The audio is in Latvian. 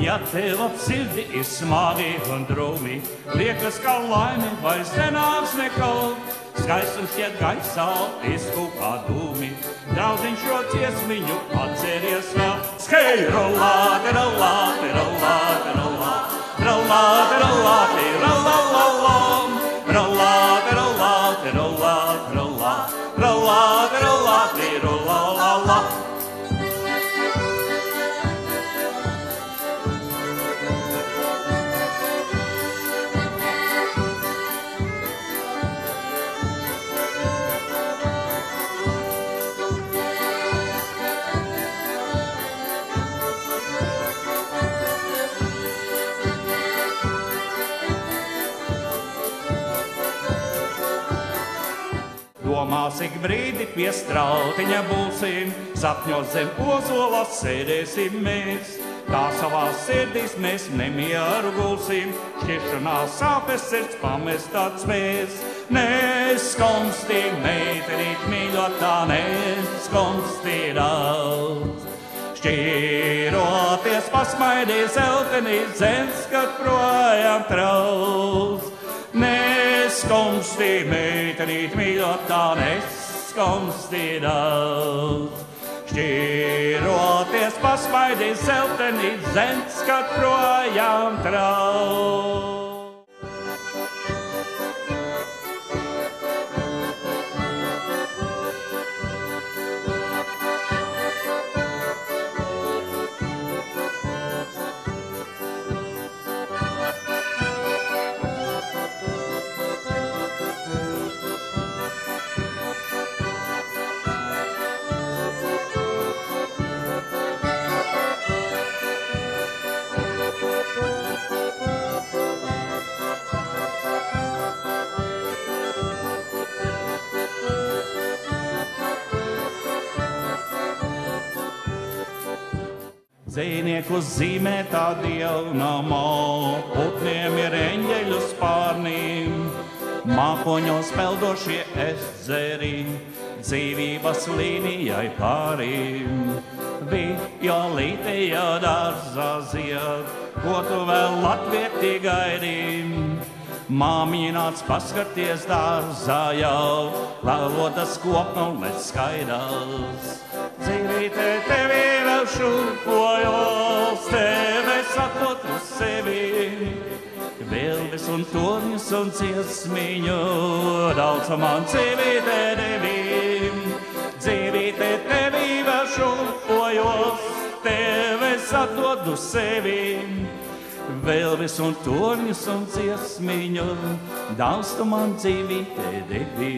ja tev ap sirdi ir smagi un drūmi, liekas, ka laimi vairs nenāks nekal. Skaistums šķiet gaisā, izkūpā dūmi, draudziņš šo dziesmiņu atceries vēl. Skei, rolā, te rolā, te rolā, te rolā, rolā, te rolā, te rolā, rolā, rolā, te rolā, te rolā, rolā, rolā, te rolā, te rolā, rolā. Domās ik brīdi pie strautiņa būsim, sapņos zem ozola sēdēsim mēs. Tā savās sirdīs mēs nemieru gulsim, šķiršanās sāpes sirds pamestāts mēs. Neskumstī, meitenīt mīļotā, neskumstī daudz. Šķiroties pasmaidī zeltenī zens, kad projām trauc. Neskumstī, meitenīt mīļotā, neskumstī daudz. Šķiroties pasmaidī zeltenī zens, kad projām trauc. Dzejnieku zīmē tā dievnamā, putniem ir eņģeļu spārnīm, mākoņos peldošie ezeri, dzīvības līnijai pārīm. Violīte jau dārzā zied, ko tu vēl latvietī gaidīm? Māmiņa nāc paskarties dārzā jau, lalotas kopnulnes skaidās. Dzīvīte tevi vēl šūpojos, tevi sakot uz sevi. Vilvis un torņus un dziesmiņu, daudz man dzīvīte devi. Dzīvīte tevi vēl šūpojos, tevi sakot uz sevi. Vilvis un torņus un dziesmiņu, daudz man dzīvīte devi.